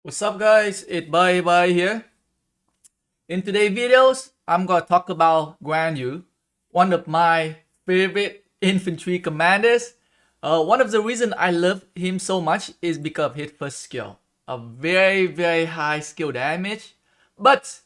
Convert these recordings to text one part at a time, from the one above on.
What's up guys, it's Bye here. In today's videos, I'm gonna talk about Guan, one of my favorite infantry commanders. One of the reasons I love him so much is because of his first skill. A very high skill damage. But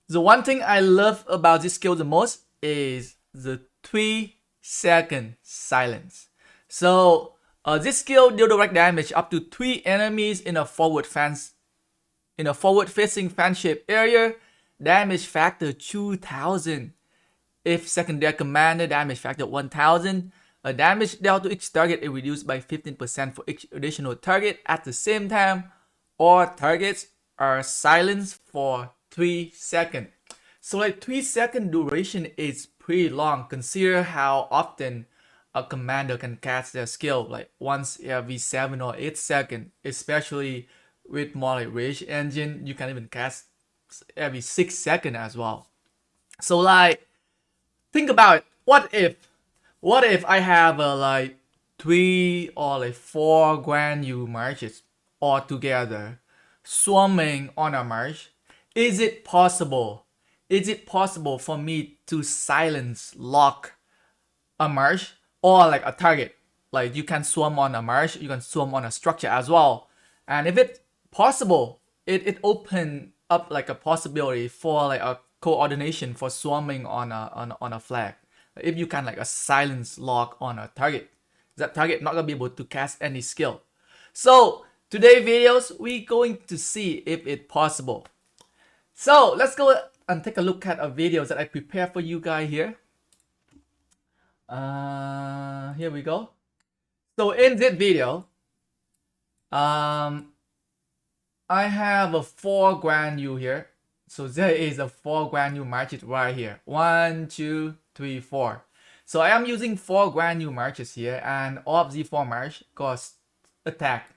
the one thing I love about this skill the most is the 3-second silence. So this skill deals direct damage up to 3 enemies in a forward-facing fan-shaped area. Damage factor 2000. If secondary commander, damage factor 1000. Damage dealt to each target is reduced by 15% for each additional target at the same time, or targets are silenced for 3 seconds. So like 3-second duration is pretty long. Consider how often a commander can cast their skill, like once every 7 or 8 seconds, especially with more like rage engine. You can even cast every 6 seconds as well. So like, think about it. What if I have like 3 or like 4 Guan marches all together swarming on a march? Is it possible for me to silence lock a march or like a target? Like you can swarm on a march, you can swarm on a structure as well. And if it's possible, it open up like a possibility for like a coordination for swarming on a flag. If you can like a silence lock on a target, that target not gonna be able to cast any skill. So today videos we going to see if it's possible. So let's go and take a look at a video that I prepared for you guys here. Here we go. So in this video, I have a 4 Guan here. So there is a 4 Guan marches right here. 1, 2, 3, 4. So I am using 4 Guan marches here, and all of the 4 march got attack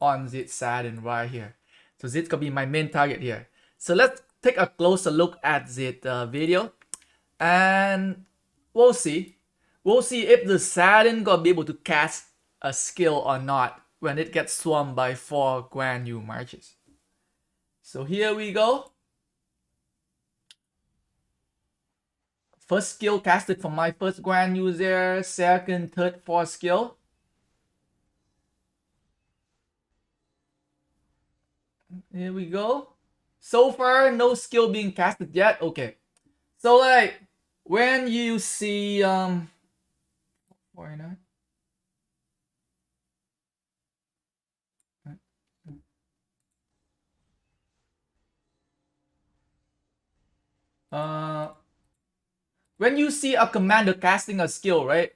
on this side and right here. So this could be my main target here. So let's take a closer look at this video, and we'll see if the Saturn gonna be able to cast a skill or not when it gets swarmed by 4 Guan marches. So here we go. First skill casted from my first Guan there. Second, third, fourth skill. Here we go. So far, no skill being casted yet. Okay. So like when you see 49. When you see a commander casting a skill, right?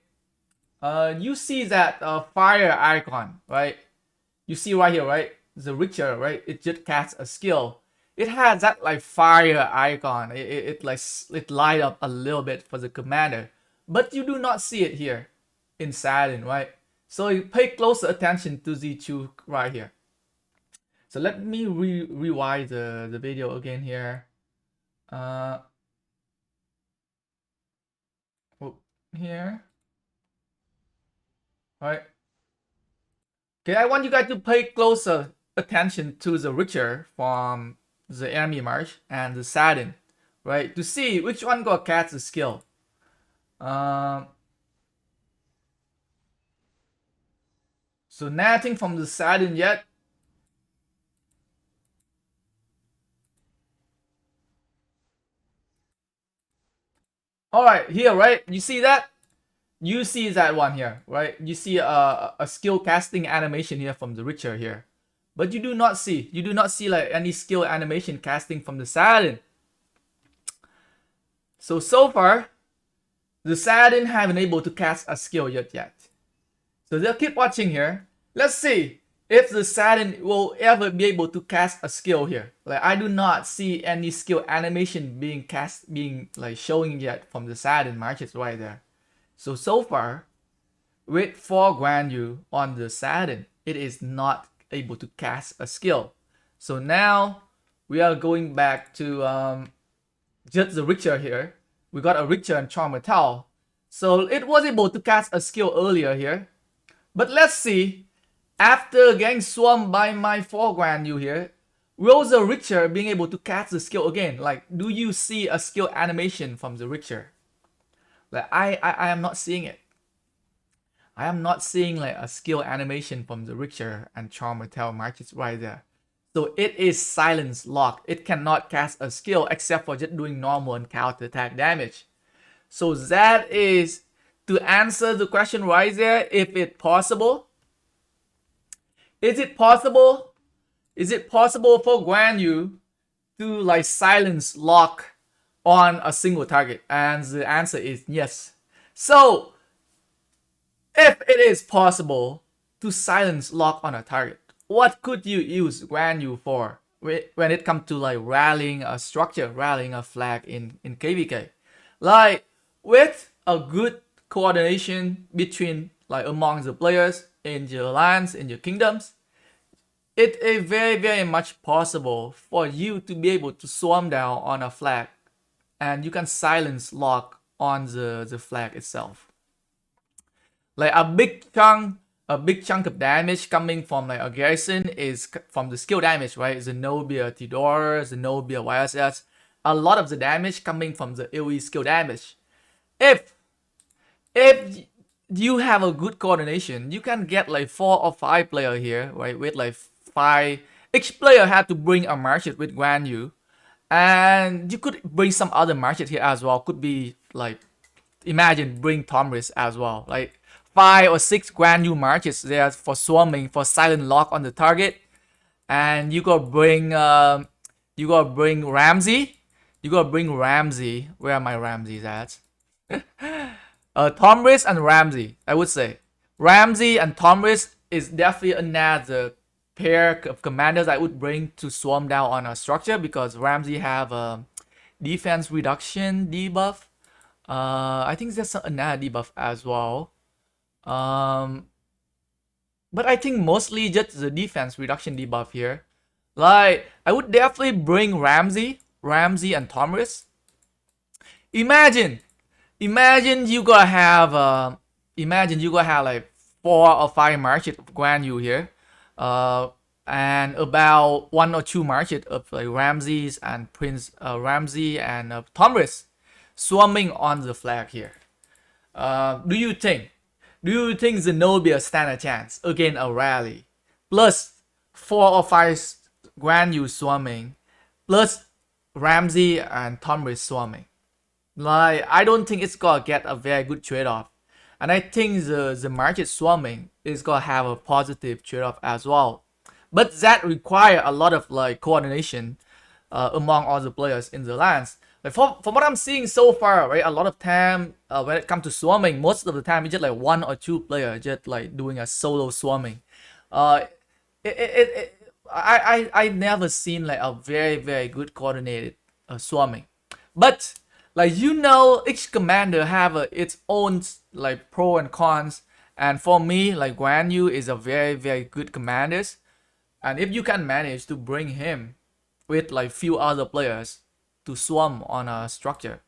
You see that fire icon, right? You see right here, right? The richer, right? It just casts a skill. It has that like fire icon. It light up a little bit for the commander, but you do not see it here in Saturn, right? So you pay closer attention to the two right here. So let me rewind the video again here. Here. Alright. Okay, I want you guys to pay closer attention to the richer from the enemy march and the Saturn, right? To see which one got cast the skill. So nothing from the Saturn yet. Alright, here, right? You see that? You see that one here, right? You see a skill casting animation here from the richer here. But you do not see like any skill animation casting from the Saturn. So far, the Saturn haven't able to cast a skill yet. So they'll keep watching here. Let's see if the Saturn will ever be able to cast a skill here. Like I do not see any skill animation being like showing yet from the Saturn marches right there. So far, with 4 Guan on the Saturn, it is not able to cast a skill. So now we are going back to just the richer here. We got a richer and charm metal. So it was able to cast a skill earlier here. But let's see After getting swarmed by my foreground, you here, will the Richter being able to cast the skill again? Like, do you see a skill animation from the Richter? Like, I am not seeing it. I am not seeing like a skill animation from the Richter and Charm Metal Marches right there. So it is silence locked. It cannot cast a skill except for just doing normal and counter attack damage. So that is to answer the question right there, if it's possible. Is it possible? Is it possible for Guan Yu to like silence lock on a single target? And the answer is yes. So if it is possible to silence lock on a target, what could you use Guan Yu for when it comes to like rallying a structure, rallying a flag in KvK? Like with a good coordination between like among the players in your alliance, in your kingdoms, it is very much possible for you to be able to swarm down on a flag and you can silence lock on the flag itself. Like a big chunk of damage coming from like a garrison is from the skill damage, right? Zenobia, Tidor, Zenobia, YSS. A lot of the damage coming from the AoE skill damage. If you have a good coordination, you can get like 4 or 5 player here, right? With like 5. Each player had to bring a market with Guan Yu. And you could bring some other market here as well. Could be like, imagine bring Tomris as well. Like 5 or 6 Guan Yu marches there for swarming, for silent lock on the target. And you gotta bring Ramsey. You gotta bring Ramsey. Where are my Ramseys at? Tomris and Ramsey, I would say. Ramsey and Tomris is definitely another pair of commanders I would bring to swarm down on a structure, because Ramsey have a defense reduction debuff. I think there's another debuff as well. But I think mostly just the defense reduction debuff here. Like, I would definitely bring Ramsey and Tomris. Imagine you gotta have like 4 or 5 marches of Guan Yu here. And about 1 or 2 marches of like Ramses and Ramsey and Tomris swarming on the flag here. Do you think Zenobia stand a chance against a rally? Plus 4 or 5 Guan Yu swarming, plus Ramsey and Tomris swarming. Like, I don't think it's gonna get a very good trade-off. And I think the market swarming is gonna have a positive trade-off as well. But that require a lot of like coordination among all the players in the lands. Like from what I'm seeing so far, right, a lot of time when it comes to swarming, most of the time it's just like 1 or 2 player just like doing a solo swarming. I never seen like a very good coordinated swarming. But like, each commander have its own like pro and cons. And for me, like Guan Yu is a very good commander. And if you can manage to bring him with like few other players to swarm on a structure,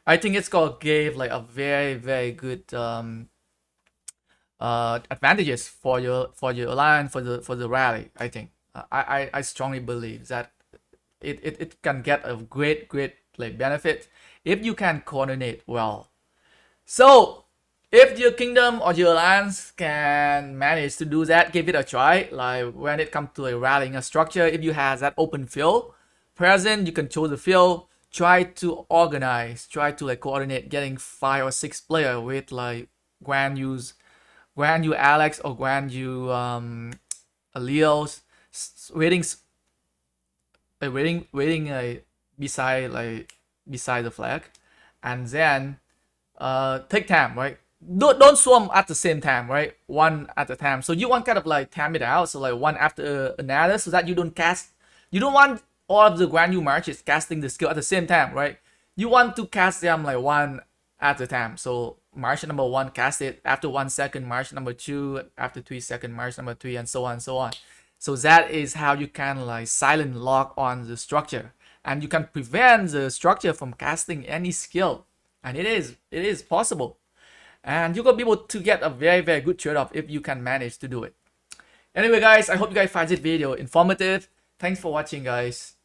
I think it's gonna give like a very good advantages for your alliance, for the rally. I think I strongly believe that it can get a great like benefit if you can coordinate well. So if your kingdom or your alliance can manage to do that, give it a try. Like when it comes to rallying a structure, if you have that open field present, you can choose the field. Try to organize, try to like coordinate getting 5 or 6 player with like Guan Yu Alex or Guan Yu Leos waiting beside the flag, and then take time, right? Don't swarm at the same time, right? One at a time. So you want kind of like time it out, so like one after another, so that you don't want all of the Guan Yu marches casting the skill at the same time, right? You want to cast them like one at a time. So march number 1, cast it after 1 second, march number 2 after 3 seconds, march number 3, and so on and so on. So that is how you can like silent lock on the structure, and you can prevent the structure from casting any skill. And it is possible, and you're gonna be able to get a very good trade-off if you can manage to do it. Anyway guys, I hope you guys find this video informative. Thanks for watching guys.